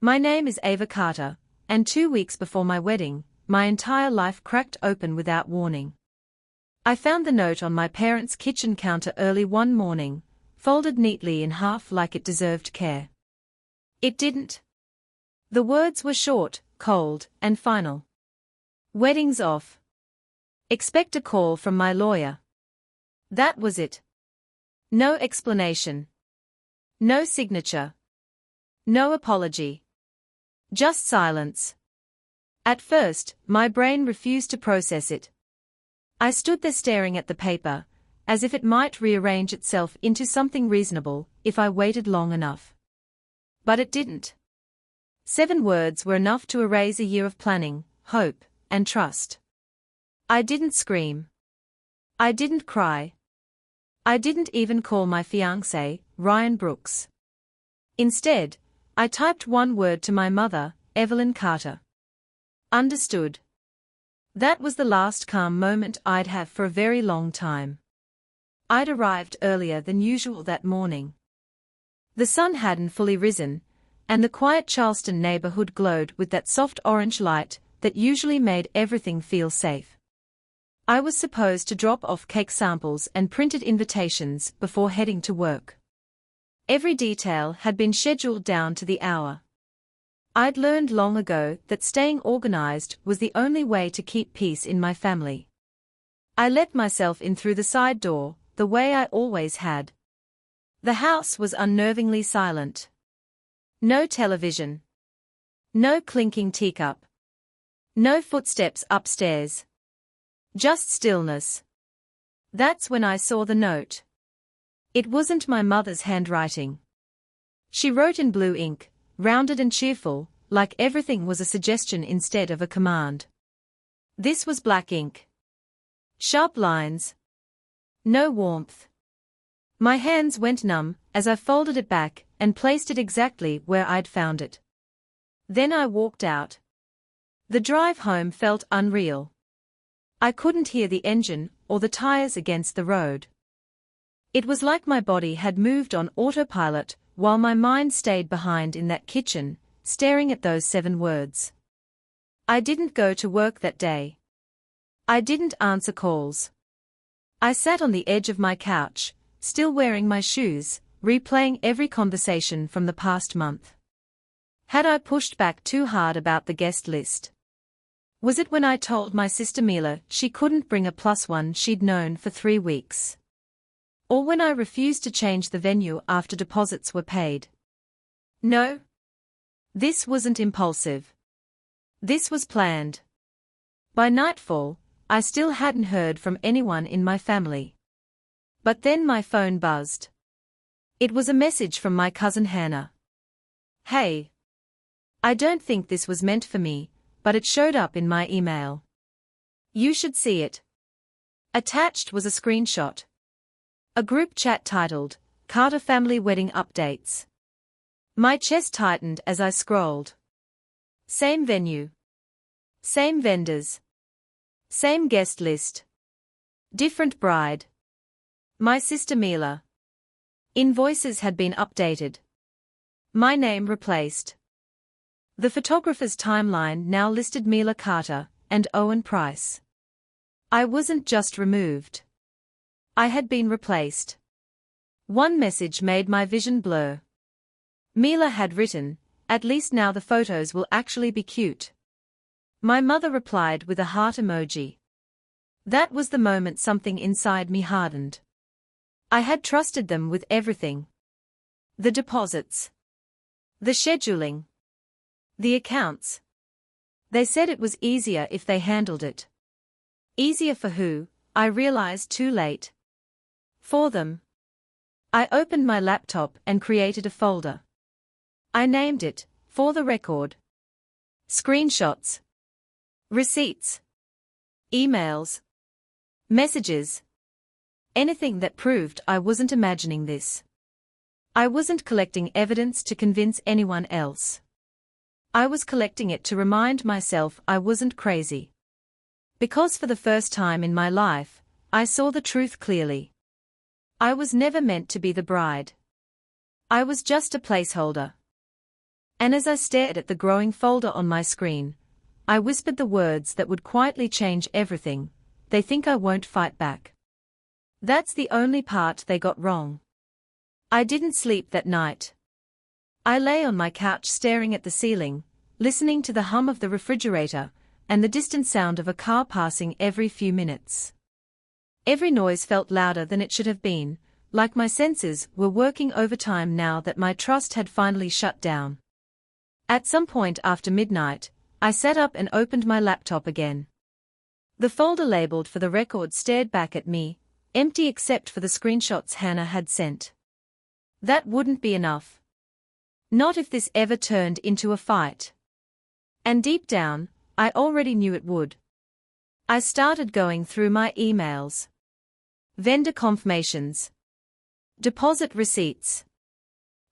My name is Ava Carter, and 2 weeks before my wedding, my entire life cracked open without warning. I found the note on my parents' kitchen counter early one morning, folded neatly in half like it deserved care. It didn't. The words were short, cold, and final. Wedding's off. Expect a call from my lawyer. That was it. No explanation. No signature. No apology. Just silence. At first, my brain refused to process it. I stood there staring at the paper, as if it might rearrange itself into something reasonable if I waited long enough. But it didn't. 7 words were enough to erase a year of planning, hope, and trust. I didn't scream. I didn't cry. I didn't even call my fiancé, Ryan Brooks. Instead, I typed one word to my mother, Evelyn Carter. Understood. That was the last calm moment I'd have for a very long time. I'd arrived earlier than usual that morning. The sun hadn't fully risen, and the quiet Charleston neighborhood glowed with that soft orange light that usually made everything feel safe. I was supposed to drop off cake samples and printed invitations before heading to work. Every detail had been scheduled down to the hour. I'd learned long ago that staying organized was the only way to keep peace in my family. I let myself in through the side door, the way I always had. The house was unnervingly silent. No television. No clinking teacup. No footsteps upstairs. Just stillness. That's when I saw the note. It wasn't my mother's handwriting. She wrote in blue ink, rounded and cheerful, like everything was a suggestion instead of a command. This was black ink. Sharp lines. No warmth. My hands went numb as I folded it back and placed it exactly where I'd found it. Then I walked out. The drive home felt unreal. I couldn't hear the engine or the tires against the road. It was like my body had moved on autopilot while my mind stayed behind in that kitchen, staring at those 7 words. I didn't go to work that day. I didn't answer calls. I sat on the edge of my couch, still wearing my shoes, replaying every conversation from the past month. Had I pushed back too hard about the guest list? Was it when I told my sister Mila she couldn't bring a +1 she'd known for 3 weeks? Or when I refused to change the venue after deposits were paid? No. This wasn't impulsive. This was planned. By nightfall, I still hadn't heard from anyone in my family. But then my phone buzzed. It was a message from my cousin Hannah. Hey. I don't think this was meant for me, but it showed up in my email. You should see it. Attached was a screenshot. A group chat titled, Carter Family Wedding Updates. My chest tightened as I scrolled. Same venue. Same vendors. Same guest list. Different bride. My sister Mila. Invoices had been updated. My name replaced. The photographer's timeline now listed Mila Carter and Owen Price. I wasn't just removed. I had been replaced. One message made my vision blur. Mila had written, "At least now the photos will actually be cute." My mother replied with a heart emoji. That was the moment something inside me hardened. I had trusted them with everything. The deposits. The scheduling. The accounts. They said it was easier if they handled it. Easier for who? I realized too late. For them. I opened my laptop and created a folder. I named it, For the Record. Screenshots. Receipts. Emails. Messages. Anything that proved I wasn't imagining this. I wasn't collecting evidence to convince anyone else. I was collecting it to remind myself I wasn't crazy. Because for the first time in my life, I saw the truth clearly. I was never meant to be the bride. I was just a placeholder. And as I stared at the growing folder on my screen, I whispered the words that would quietly change everything: they think I won't fight back. That's the only part they got wrong. I didn't sleep that night. I lay on my couch staring at the ceiling, listening to the hum of the refrigerator and the distant sound of a car passing every few minutes. Every noise felt louder than it should have been, like my senses were working overtime now that my trust had finally shut down. At some point after midnight, I sat up and opened my laptop again. The folder labeled for the record stared back at me, empty except for the screenshots Hannah had sent. That wouldn't be enough. Not if this ever turned into a fight. And deep down, I already knew it would. I started going through my emails. Vendor confirmations. Deposit receipts.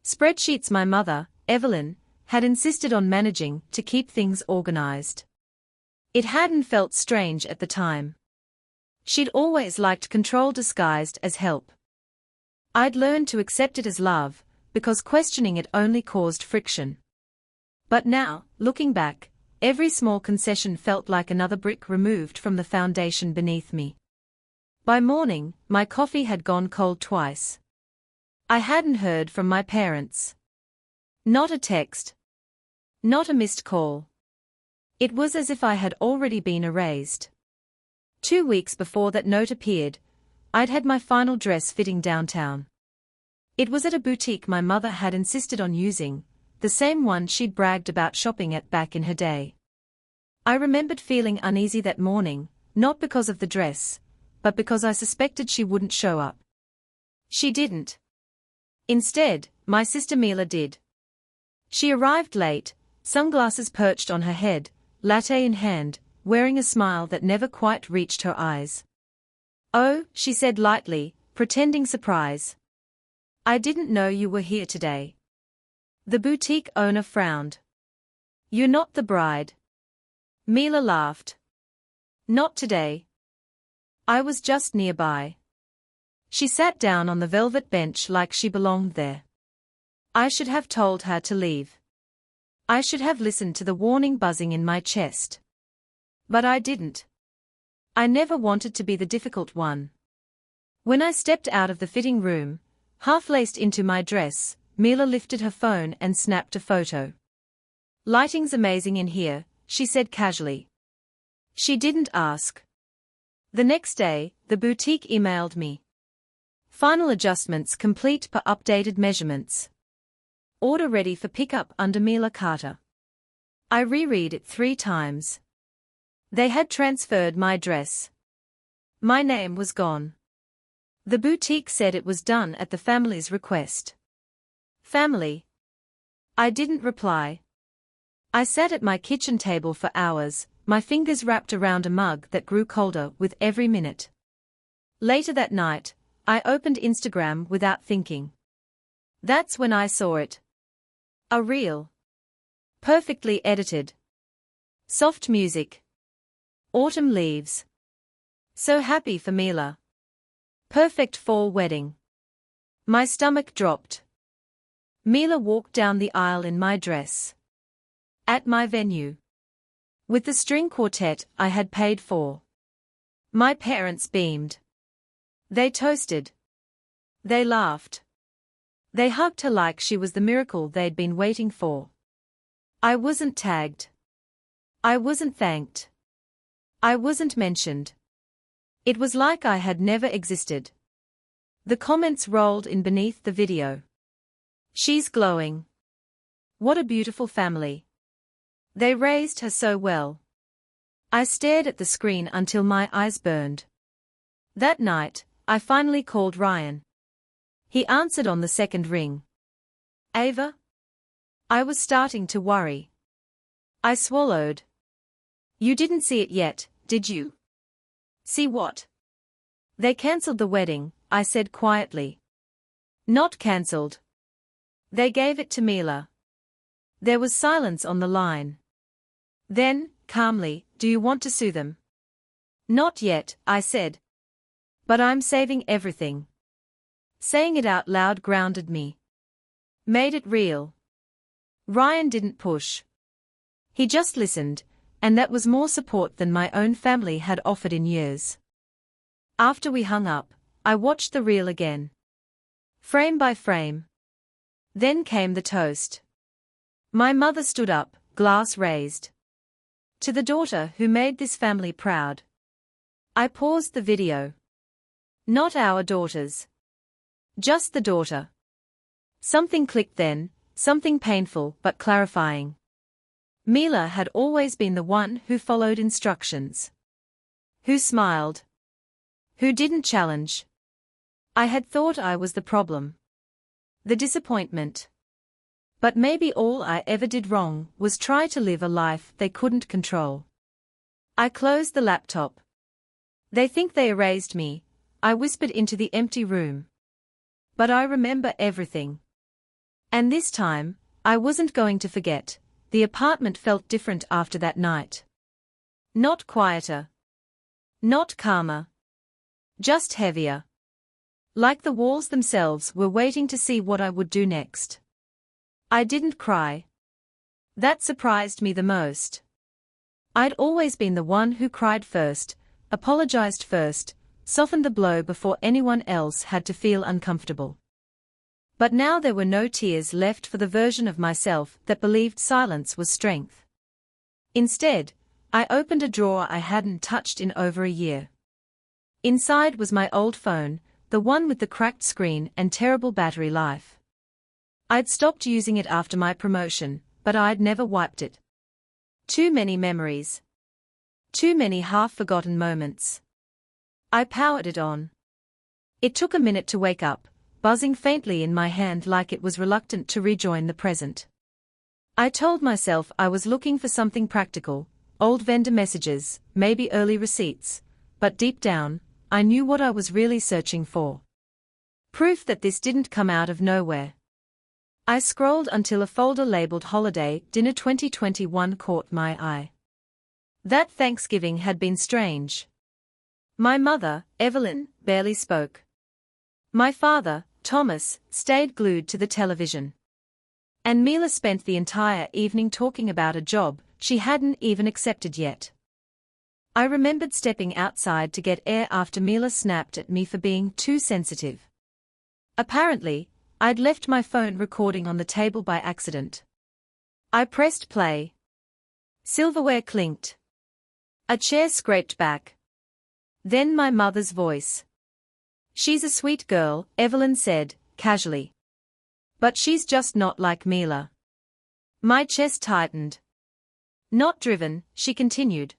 Spreadsheets my mother, Evelyn, had insisted on managing to keep things organized. It hadn't felt strange at the time. She'd always liked control disguised as help. I'd learned to accept it as love, because questioning it only caused friction. But now, looking back, every small concession felt like another brick removed from the foundation beneath me. By morning, my coffee had gone cold twice. I hadn't heard from my parents. Not a text. Not a missed call. It was as if I had already been erased. 2 weeks before that note appeared, I'd had my final dress fitting downtown. It was at a boutique my mother had insisted on using, the same one she'd bragged about shopping at back in her day. I remembered feeling uneasy that morning, not because of the dress, but because I suspected she wouldn't show up. She didn't. Instead, my sister Mila did. She arrived late, sunglasses perched on her head, latte in hand, wearing a smile that never quite reached her eyes. "Oh," she said lightly, pretending surprise. "I didn't know you were here today." The boutique owner frowned. "You're not the bride." Mila laughed. "Not today. I was just nearby." She sat down on the velvet bench like she belonged there. I should have told her to leave. I should have listened to the warning buzzing in my chest. But I didn't. I never wanted to be the difficult one. When I stepped out of the fitting room, half laced into my dress, Mila lifted her phone and snapped a photo. "Lighting's amazing in here," she said casually. She didn't ask. The next day, the boutique emailed me. "Final adjustments complete per updated measurements. Order ready for pickup under Mila Carter." I reread it 3 times. They had transferred my dress. My name was gone. The boutique said it was done at the family's request. Family? I didn't reply. I sat at my kitchen table for hours, my fingers wrapped around a mug that grew colder with every minute. Later that night, I opened Instagram without thinking. That's when I saw it. A reel. Perfectly edited. Soft music. Autumn leaves. So happy for Mila. Perfect fall wedding. My stomach dropped. Mila walked down the aisle in my dress. At my venue. With the string quartet I had paid for. My parents beamed. They toasted. They laughed. They hugged her like she was the miracle they'd been waiting for. I wasn't tagged. I wasn't thanked. I wasn't mentioned. It was like I had never existed. The comments rolled in beneath the video. "She's glowing. What a beautiful family. They raised her so well." I stared at the screen until my eyes burned. That night, I finally called Ryan. He answered on the second ring. "Ava?" I was starting to worry. I swallowed. "You didn't see it yet, did you?" "See what?" "They cancelled the wedding," I said quietly. "Not cancelled. They gave it to Mila." There was silence on the line. Then, calmly, "Do you want to sue them?" "Not yet," I said. "But I'm saving everything." Saying it out loud grounded me. Made it real. Ryan didn't push. He just listened, and that was more support than my own family had offered in years. After we hung up, I watched the reel again. Frame by frame. Then came the toast. My mother stood up, glass raised. To the daughter who made this family proud. I paused the video. Not our daughters. Just the daughter. Something clicked then, something painful but clarifying. Mila had always been the one who followed instructions. Who smiled. Who didn't challenge. I had thought I was the problem. The disappointment. But maybe all I ever did wrong was try to live a life they couldn't control. I closed the laptop. They think they erased me, I whispered into the empty room. But I remember everything. And this time, I wasn't going to forget. The apartment felt different after that night. Not quieter. Not calmer. Just heavier. Like the walls themselves were waiting to see what I would do next. I didn't cry. That surprised me the most. I'd always been the one who cried first, apologized first, softened the blow before anyone else had to feel uncomfortable. But now there were no tears left for the version of myself that believed silence was strength. Instead, I opened a drawer I hadn't touched in over a year. Inside was my old phone, the one with the cracked screen and terrible battery life. I'd stopped using it after my promotion, but I'd never wiped it. Too many memories. Too many half-forgotten moments. I powered it on. It took a minute to wake up, buzzing faintly in my hand like it was reluctant to rejoin the present. I told myself I was looking for something practical, old vendor messages, maybe early receipts, but deep down, I knew what I was really searching for. Proof that this didn't come out of nowhere. I scrolled until a folder labeled Holiday Dinner 2021 caught my eye. That Thanksgiving had been strange. My mother, Evelyn, barely spoke. My father, Thomas, stayed glued to the television. And Mila spent the entire evening talking about a job she hadn't even accepted yet. I remembered stepping outside to get air after Mila snapped at me for being too sensitive. Apparently, I'd left my phone recording on the table by accident. I pressed play. Silverware clinked. A chair scraped back. Then my mother's voice. "She's a sweet girl," Evelyn said, casually. "But she's just not like Mila." My chest tightened. "Not driven," she continued.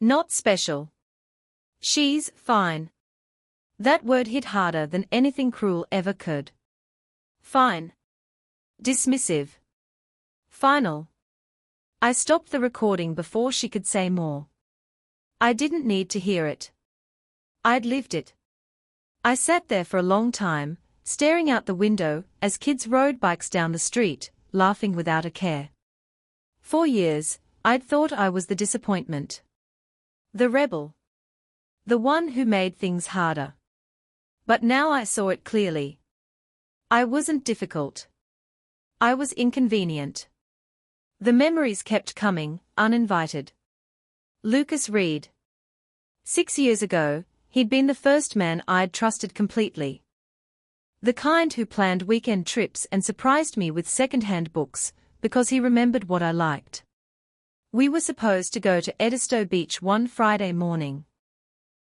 "Not special. She's fine." That word hit harder than anything cruel ever could. Fine. Dismissive. Final. I stopped the recording before she could say more. I didn't need to hear it. I'd lived it. I sat there for a long time, staring out the window as kids rode bikes down the street, laughing without a care. For years, I'd thought I was the disappointment. The rebel. The one who made things harder. But now I saw it clearly. I wasn't difficult. I was inconvenient. The memories kept coming, uninvited. Lucas Reed. 6 years ago, he'd been the first man I'd trusted completely. The kind who planned weekend trips and surprised me with second-hand books, because he remembered what I liked. We were supposed to go to Edisto Beach one Friday morning.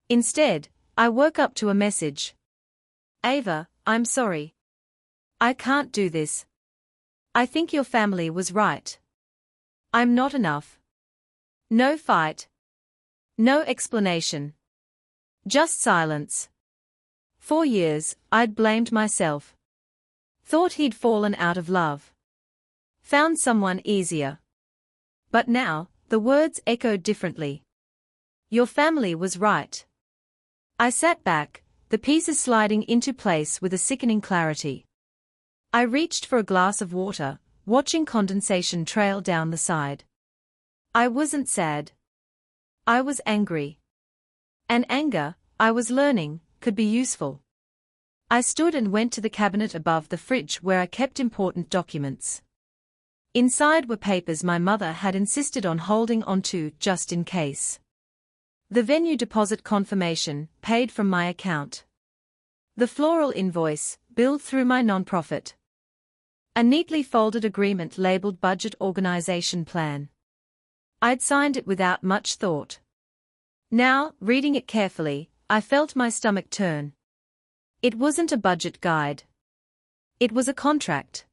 Instead, I woke up to a message. "Ava, I'm sorry. I can't do this. I think your family was right. I'm not enough." No fight. No explanation. Just silence. For years, I'd blamed myself. Thought he'd fallen out of love. Found someone easier. But now, the words echoed differently. Your family was right. I sat back, the pieces sliding into place with a sickening clarity. I reached for a glass of water, watching condensation trail down the side. I wasn't sad. I was angry. And anger, I was learning, could be useful. I stood and went to the cabinet above the fridge where I kept important documents. Inside were papers my mother had insisted on holding onto just in case. The venue deposit confirmation, paid from my account. The floral invoice, billed through my nonprofit. A neatly folded agreement labeled Budget Organization Plan. I'd signed it without much thought. Now, reading it carefully, I felt my stomach turn. It wasn't a budget guide. It was a contract.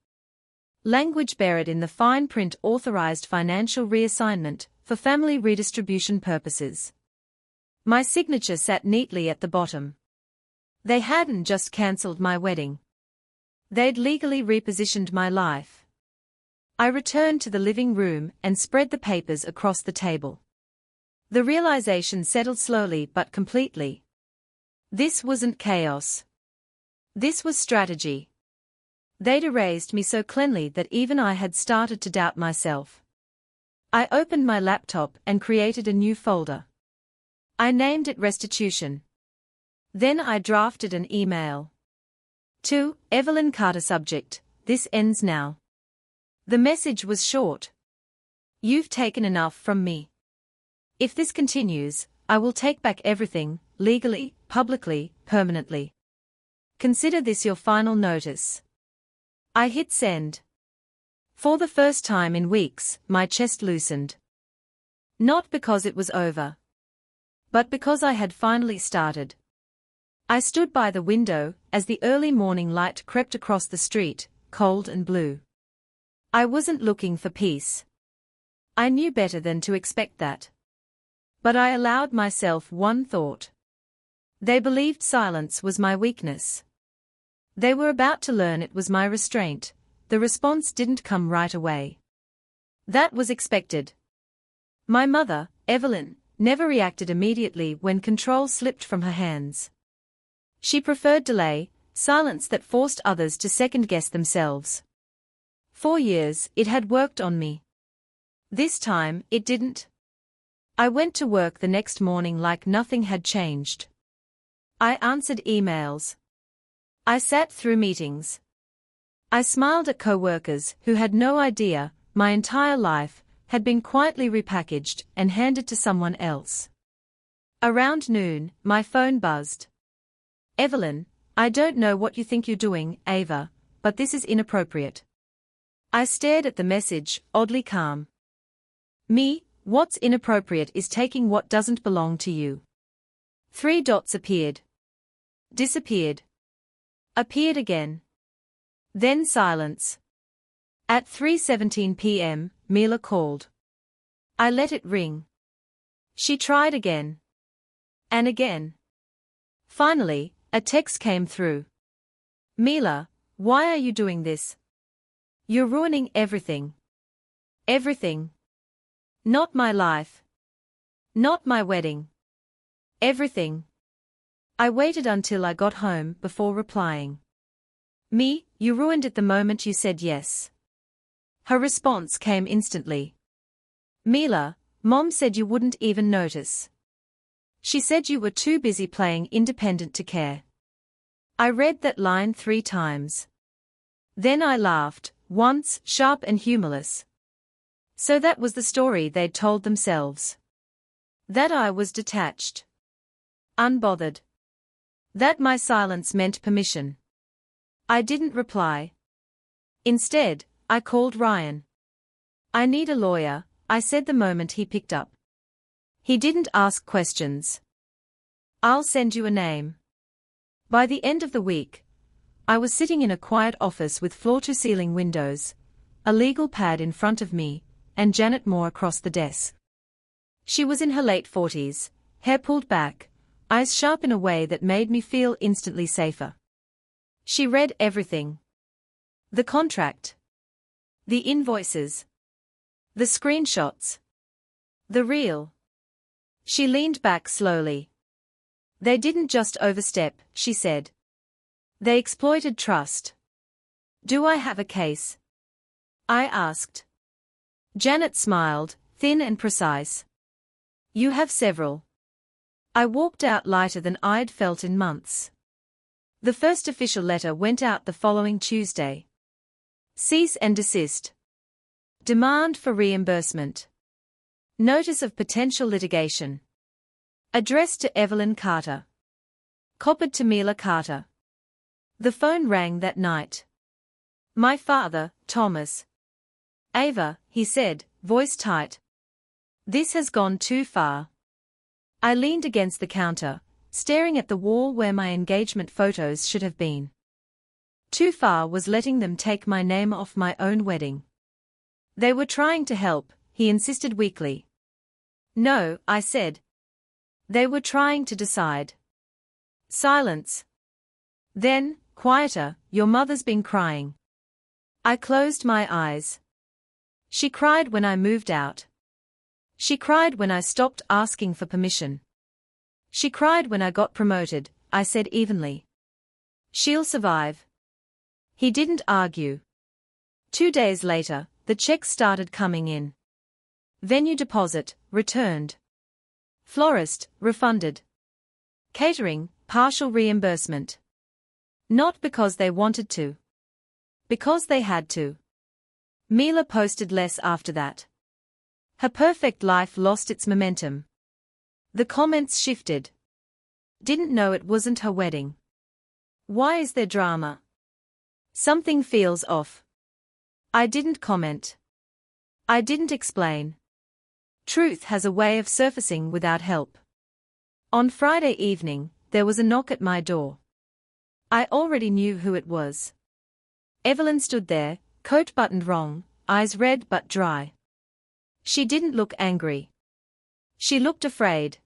Language buried in the fine print authorized financial reassignment for family redistribution purposes. My signature sat neatly at the bottom. They hadn't just cancelled my wedding. They'd legally repositioned my life. I returned to the living room and spread the papers across the table. The realization settled slowly but completely. This wasn't chaos. This was strategy. They'd erased me so cleanly that even I had started to doubt myself. I opened my laptop and created a new folder. I named it Restitution. Then I drafted an email. To Evelyn Carter, subject, "This ends now." The message was short. "You've taken enough from me. If this continues, I will take back everything, legally, publicly, permanently. Consider this your final notice." I hit send. For the first time in weeks, my chest loosened. Not because it was over, but because I had finally started. I stood by the window as the early morning light crept across the street, cold and blue. I wasn't looking for peace. I knew better than to expect that. But I allowed myself one thought. They believed silence was my weakness. They were about to learn it was my restraint. The response didn't come right away. That was expected. My mother, Evelyn, never reacted immediately when control slipped from her hands. She preferred delay, silence that forced others to second-guess themselves. 4 years, it had worked on me. This time, it didn't. I went to work the next morning like nothing had changed. I answered emails. I sat through meetings. I smiled at co-workers who had no idea my entire life had been quietly repackaged and handed to someone else. Around noon, my phone buzzed. "Evelyn, I don't know what you think you're doing, Ava, but this is inappropriate." I stared at the message, oddly calm. "Me, what's inappropriate is taking what doesn't belong to you." 3 dots appeared. Disappeared. Appeared again. Then silence. At 3:17 p.m., Mila called. I let it ring. She tried again. And again. Finally, a text came through. "Mila, why are you doing this? You're ruining everything. Everything. Not my life. Not my wedding. Everything." I waited until I got home before replying. "Me, you ruined it the moment you said yes." Her response came instantly. "Mila, Mom said you wouldn't even notice. She said you were too busy playing independent to care." I read that line 3 times. Then I laughed, once, sharp and humorless. So that was the story they'd told themselves. That I was detached. Unbothered. That my silence meant permission. I didn't reply. Instead, I called Ryan. "I need a lawyer," I said the moment he picked up. He didn't ask questions. "I'll send you a name." By the end of the week, I was sitting in a quiet office with floor-to-ceiling windows, a legal pad in front of me, and Janet Moore across the desk. She was in her late 40s, hair pulled back, eyes sharp in a way that made me feel instantly safer. She read everything. The contract. The invoices. The screenshots. The reel. She leaned back slowly. "They didn't just overstep," she said. "They exploited trust." "Do I have a case?" I asked. Janet smiled, thin and precise. "You have several." I walked out lighter than I'd felt in months. The first official letter went out the following Tuesday. Cease and desist. Demand for reimbursement. Notice of potential litigation. Addressed to Evelyn Carter. Copied to Mila Carter. The phone rang that night. My father, Thomas. Ava, he said, voice tight. This has gone too far. I leaned against the counter, staring at the wall where my engagement photos should have been. Too far was letting them take my name off my own wedding. They were trying to help, he insisted weakly. No, I said. They were trying to decide. Silence. Then, quieter, your mother's been crying. I closed my eyes. She cried when I moved out. She cried when I stopped asking for permission. She cried when I got promoted, I said evenly. She'll survive. He didn't argue. 2 days later, the checks started coming in. Venue deposit, returned. Florist, refunded. Catering, partial reimbursement. Not because they wanted to. Because they had to. Mila posted less after that. Her perfect life lost its momentum. The comments shifted. Didn't know it wasn't her wedding. Why is there drama? Something feels off. I didn't comment. I didn't explain. Truth has a way of surfacing without help. On Friday evening, there was a knock at my door. I already knew who it was. Evelyn stood there, coat buttoned wrong, eyes red but dry. She didn't look angry. She looked afraid.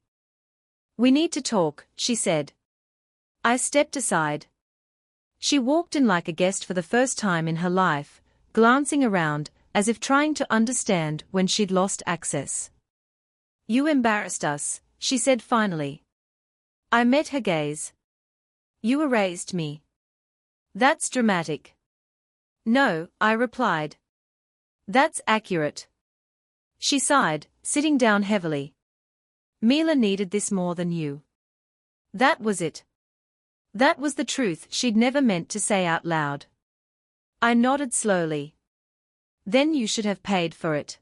We need to talk, she said. I stepped aside. She walked in like a guest for the first time in her life, glancing around, as if trying to understand when she'd lost access. You embarrassed us, she said finally. I met her gaze. You erased me. That's dramatic. No, I replied. That's accurate. She sighed, sitting down heavily. Mila needed this more than you. That was it. That was the truth she'd never meant to say out loud. I nodded slowly. Then you should have paid for it.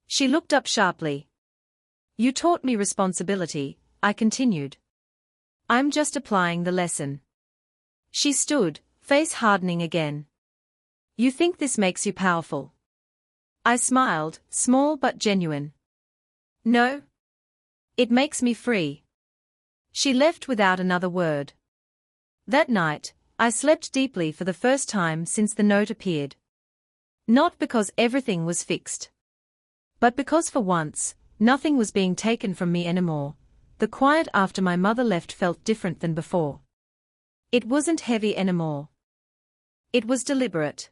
She looked up sharply. You taught me responsibility, I continued. I'm just applying the lesson. She stood, face hardening again. You think this makes you powerful? I smiled, small but genuine. No. It makes me free. She left without another word. That night, I slept deeply for the first time since the note appeared. Not because everything was fixed. But because for once, nothing was being taken from me anymore. The quiet after my mother left felt different than before. It wasn't heavy anymore. It was deliberate.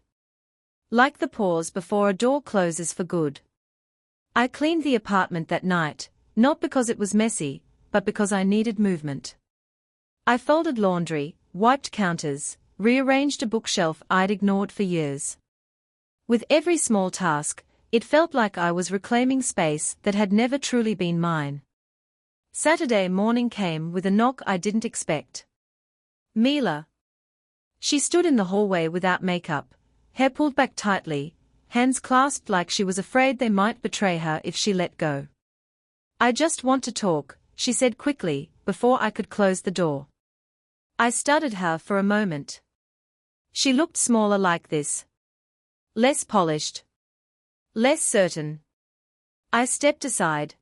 Like the pause before a door closes for good. I cleaned the apartment that night, not because it was messy, but because I needed movement. I folded laundry, wiped counters, rearranged a bookshelf I'd ignored for years. With every small task, it felt like I was reclaiming space that had never truly been mine. Saturday morning came with a knock I didn't expect. Mila. She stood in the hallway without makeup, hair pulled back tightly, hands clasped like she was afraid they might betray her if she let go. I just want to talk, she said quickly, before I could close the door. I studied her for a moment. She looked smaller like this. Less polished. Less certain. I stepped aside.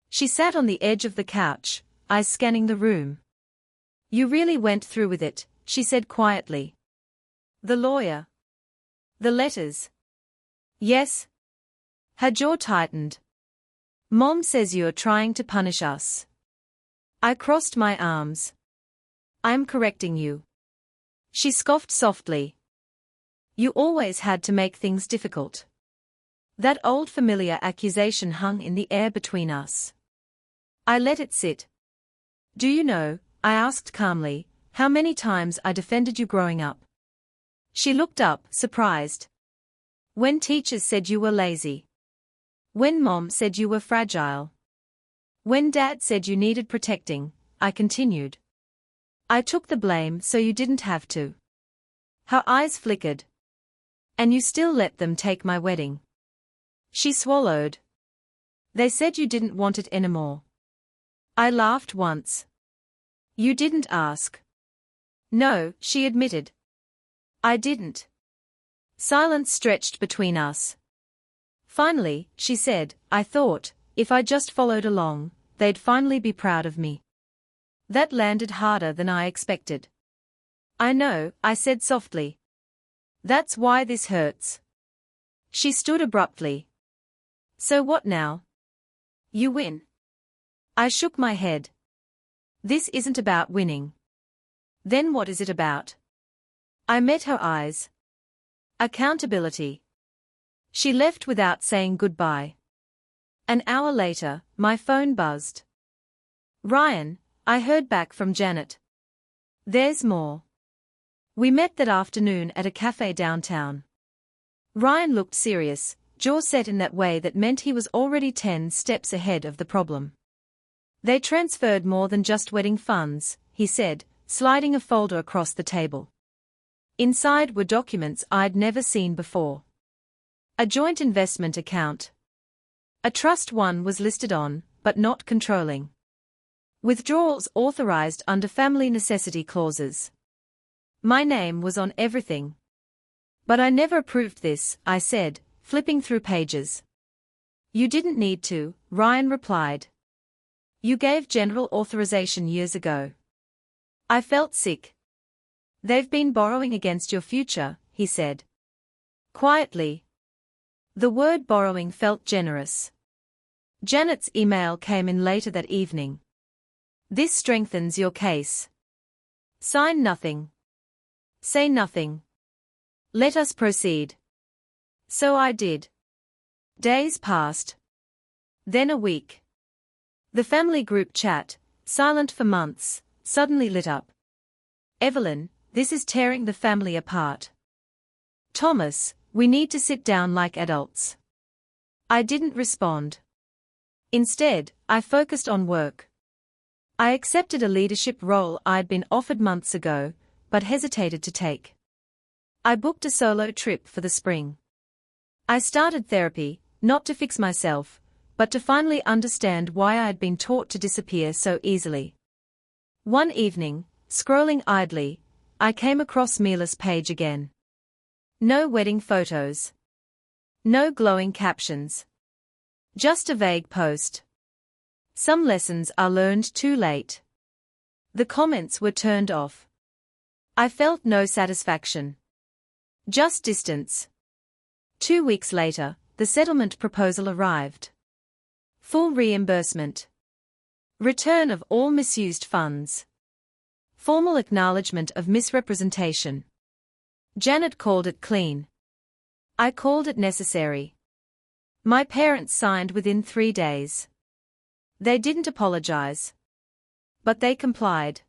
She sat on the edge of the couch, eyes scanning the room. You really went through with it, she said quietly. The lawyer. The letters. Yes. Her jaw tightened. Mom says you're trying to punish us. I crossed my arms. I'm correcting you. She scoffed softly. You always had to make things difficult. That old familiar accusation hung in the air between us. I let it sit. Do you know, I asked calmly, how many times I defended you growing up? She looked up, surprised. When teachers said you were lazy. When Mom said you were fragile. When Dad said you needed protecting, I continued. I took the blame so you didn't have to. Her eyes flickered. And you still let them take my wedding. She swallowed. They said you didn't want it anymore. I laughed once. You didn't ask. No, she admitted. I didn't. Silence stretched between us. Finally, she said, I thought, if I just followed along, they'd finally be proud of me. That landed harder than I expected. I know, I said softly. That's why this hurts. She stood abruptly. So what now? You win. I shook my head. This isn't about winning. Then what is it about? I met her eyes. Accountability. She left without saying goodbye. An hour later, my phone buzzed. Ryan, I heard back from Janet. There's more. We met that afternoon at a cafe downtown. Ryan looked serious, jaw set in that way that meant he was already 10 steps ahead of the problem. They transferred more than just wedding funds, he said, sliding a folder across the table. Inside were documents I'd never seen before. A joint investment account. A trust one was listed on, but not controlling. Withdrawals authorized under family necessity clauses. My name was on everything. But I never approved this, I said, flipping through pages. You didn't need to, Ryan replied. You gave general authorization years ago. I felt sick. They've been borrowing against your future, he said. Quietly. The word borrowing felt generous. Janet's email came in later that evening. This strengthens your case. Sign nothing. Say nothing. Let us proceed. So I did. Days passed. Then a week. The family group chat, silent for months, suddenly lit up. Evelyn, this is tearing the family apart. Thomas, we need to sit down like adults. I didn't respond. Instead, I focused on work. I accepted a leadership role I'd been offered months ago, but hesitated to take. I booked a solo trip for the spring. I started therapy, not to fix myself, but to finally understand why I had been taught to disappear so easily. One evening, scrolling idly, I came across Mila's page again. No wedding photos. No glowing captions. Just a vague post. Some lessons are learned too late. The comments were turned off. I felt no satisfaction. Just distance. 2 weeks later, the settlement proposal arrived. Full reimbursement. Return of all misused funds. Formal acknowledgement of misrepresentation. Janet called it clean. I called it necessary. My parents signed within 3 days. They didn't apologize. But they complied.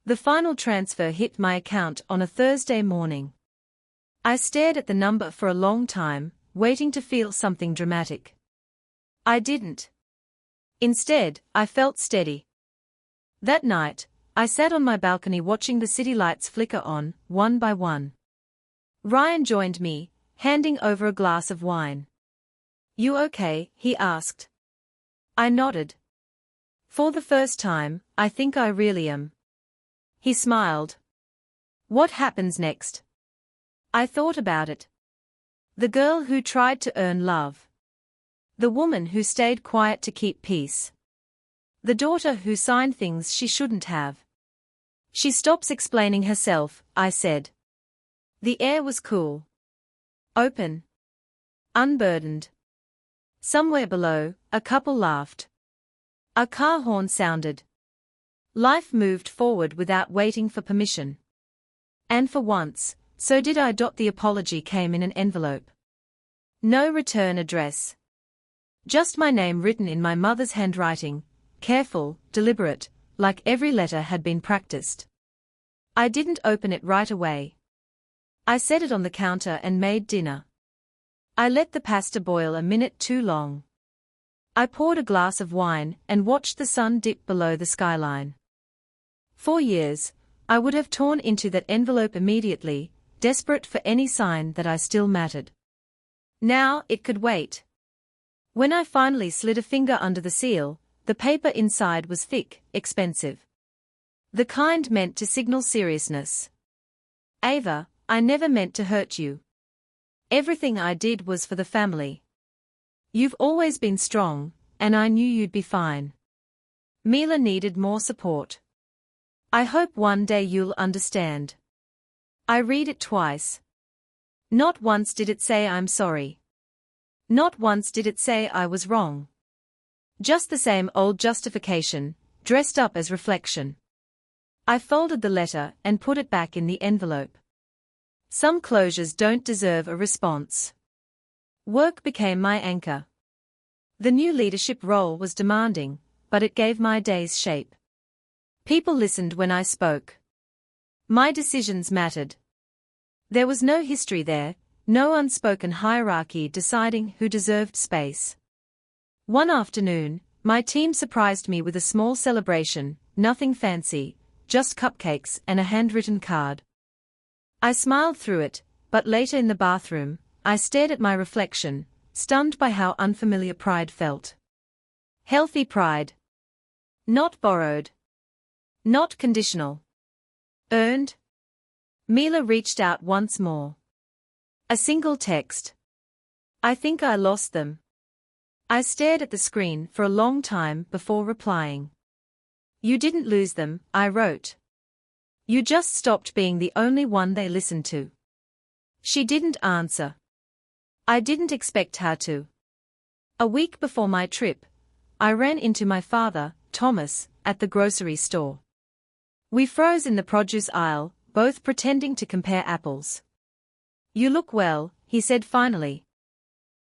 The final transfer hit my account on a Thursday morning. I stared at the number for a long time, waiting to feel something dramatic. I didn't. Instead, I felt steady. That night, I sat on my balcony watching the city lights flicker on, one by one. Ryan joined me, handing over a glass of wine. You okay? He asked. I nodded. For the first time, I think I really am. He smiled. What happens next? I thought about it. The girl who tried to earn love. The woman who stayed quiet to keep peace. The daughter who signed things she shouldn't have. She stops explaining herself, I said. The air was cool. Open. Unburdened. Somewhere below, a couple laughed. A car horn sounded. Life moved forward without waiting for permission. And for once, so did I. The apology came in an envelope. No return address. Just my name written in my mother's handwriting, careful, deliberate, like every letter had been practiced. I didn't open it right away. I set it on the counter and made dinner. I let the pasta boil a minute too long. I poured a glass of wine and watched the sun dip below the skyline. For years, I would have torn into that envelope immediately, desperate for any sign that I still mattered. Now it could wait. When I finally slid a finger under the seal, the paper inside was thick, expensive. The kind meant to signal seriousness. Ava, I never meant to hurt you. Everything I did was for the family. You've always been strong, and I knew you'd be fine. Mila needed more support. I hope one day you'll understand. I read it twice. Not once did it say I'm sorry. Not once did it say I was wrong. Just the same old justification, dressed up as reflection. I folded the letter and put it back in the envelope. Some closures don't deserve a response. Work became my anchor. The new leadership role was demanding, but it gave my days shape. People listened when I spoke. My decisions mattered. There was no history there, no unspoken hierarchy deciding who deserved space. One afternoon, my team surprised me with a small celebration, nothing fancy, just cupcakes and a handwritten card. I smiled through it, but later in the bathroom, I stared at my reflection, stunned by how unfamiliar pride felt. Healthy pride. Not borrowed. Not conditional. Earned. Mila reached out once more. A single text. I think I lost them. I stared at the screen for a long time before replying. You didn't lose them, I wrote. You just stopped being the only one they listened to. She didn't answer. I didn't expect her to. A week before my trip, I ran into my father, Thomas, at the grocery store. We froze in the produce aisle, both pretending to compare apples. You look well, he said finally.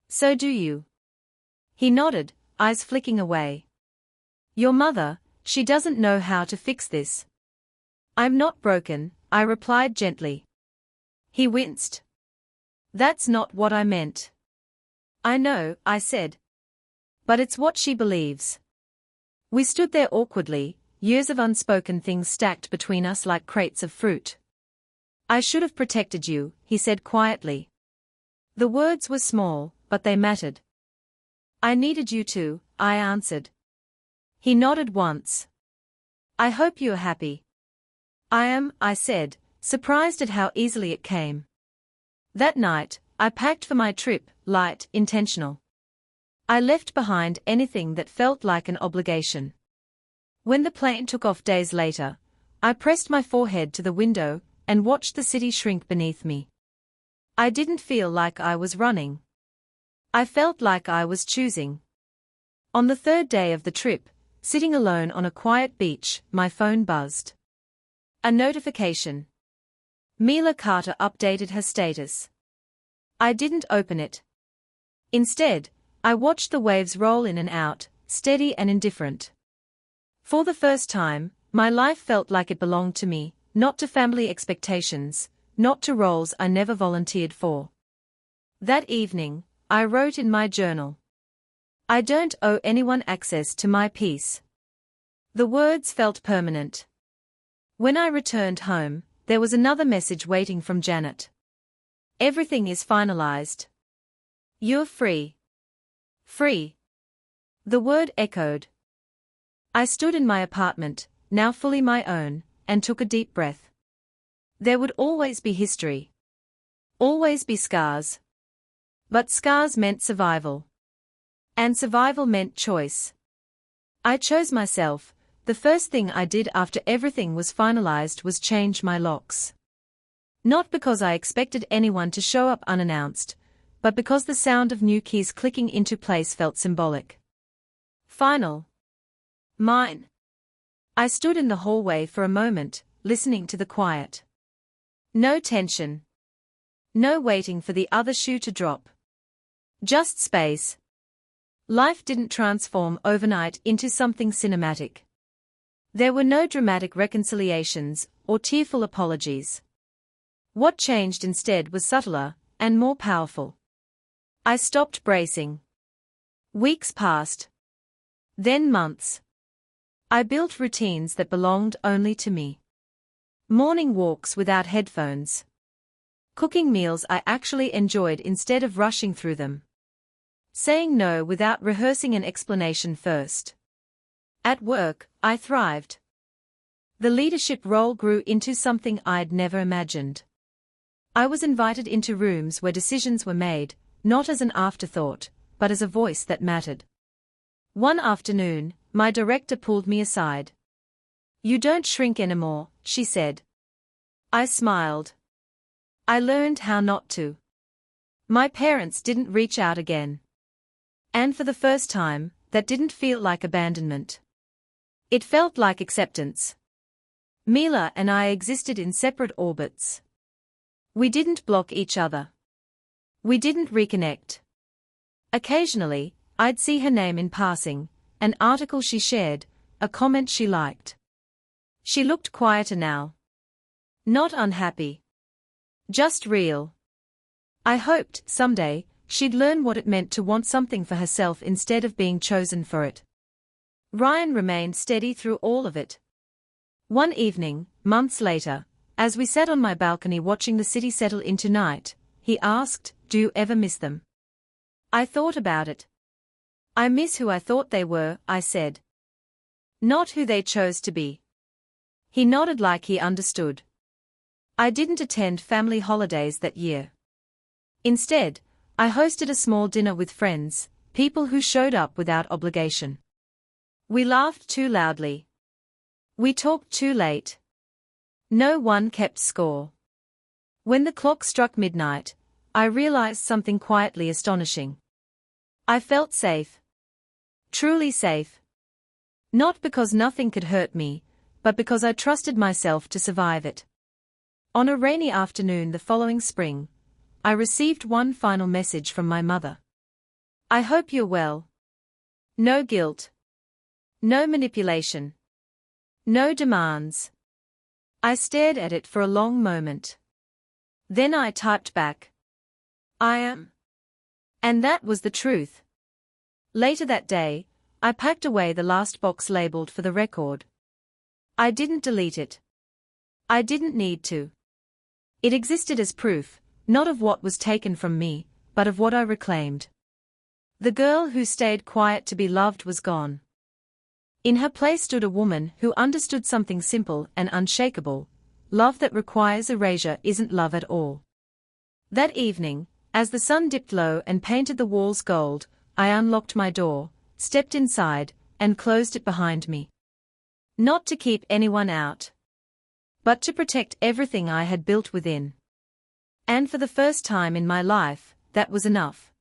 So do you. He nodded, eyes flicking away. Your mother, she doesn't know how to fix this. I'm not broken, I replied gently. He winced. That's not what I meant. I know, I said. But it's what she believes. We stood there awkwardly, years of unspoken things stacked between us like crates of fruit. I should have protected you, he said quietly. The words were small, but they mattered. I needed you to, I answered. He nodded once. I hope you are happy. I am, I said, surprised at how easily it came. That night, I packed for my trip, light, intentional. I left behind anything that felt like an obligation. When the plane took off days later, I pressed my forehead to the window and watched the city shrink beneath me. I didn't feel like I was running. I felt like I was choosing. On the third day of the trip, sitting alone on a quiet beach, my phone buzzed. A notification. Mila Carter updated her status. I didn't open it. Instead, I watched the waves roll in and out, steady and indifferent. For the first time, my life felt like it belonged to me, not to family expectations, not to roles I never volunteered for. That evening, I wrote in my journal. I don't owe anyone access to my peace. The words felt permanent. When I returned home, there was another message waiting from Janet. Everything is finalized. You're free. Free. The word echoed. I stood in my apartment, now fully my own, and took a deep breath. There would always be history. Always be scars. But scars meant survival. And survival meant choice. I chose myself. The first thing I did after everything was finalized was change my locks. Not because I expected anyone to show up unannounced, but because the sound of new keys clicking into place felt symbolic. Final. Mine. I stood in the hallway for a moment, listening to the quiet. No tension. No waiting for the other shoe to drop. Just space. Life didn't transform overnight into something cinematic. There were no dramatic reconciliations or tearful apologies. What changed instead was subtler and more powerful. I stopped bracing. Weeks passed. Then months. I built routines that belonged only to me. Morning walks without headphones. Cooking meals I actually enjoyed instead of rushing through them. saying no without rehearsing an explanation first. At work, I thrived. The leadership role grew into something I'd never imagined. I was invited into rooms where decisions were made, not as an afterthought, but as a voice that mattered. One afternoon, my director pulled me aside. "You don't shrink anymore," she said. I smiled. I learned how not to. My parents didn't reach out again. And for the first time, that didn't feel like abandonment. It felt like acceptance. Mila and I existed in separate orbits. We didn't block each other. We didn't reconnect. Occasionally, I'd see her name in passing, an article she shared, a comment she liked. She looked quieter now. Not unhappy. Just real. I hoped, someday, she'd learn what it meant to want something for herself instead of being chosen for it. Ryan remained steady through all of it. One evening, months later, as we sat on my balcony watching the city settle into night, he asked, "Do you ever miss them?" I thought about it. "I miss who I thought they were," I said. "Not who they chose to be." He nodded like he understood. I didn't attend family holidays that year. Instead, I hosted a small dinner with friends, people who showed up without obligation. We laughed too loudly. We talked too late. No one kept score. When the clock struck midnight, I realized something quietly astonishing. I felt safe. Truly safe. Not because nothing could hurt me, but because I trusted myself to survive it. On a rainy afternoon the following spring, I received one final message from my mother. "I hope you're well. No guilt. No manipulation. No demands." I stared at it for a long moment. Then I typed back, "I am." And that was the truth. Later that day, I packed away the last box labeled "for the record." I didn't delete it. I didn't need to. It existed as proof, not of what was taken from me, but of what I reclaimed. The girl who stayed quiet to be loved was gone. In her place stood a woman who understood something simple and unshakable: love that requires erasure isn't love at all. That evening, as the sun dipped low and painted the walls gold, I unlocked my door, stepped inside, and closed it behind me. Not to keep anyone out, but to protect everything I had built within. And for the first time in my life, that was enough.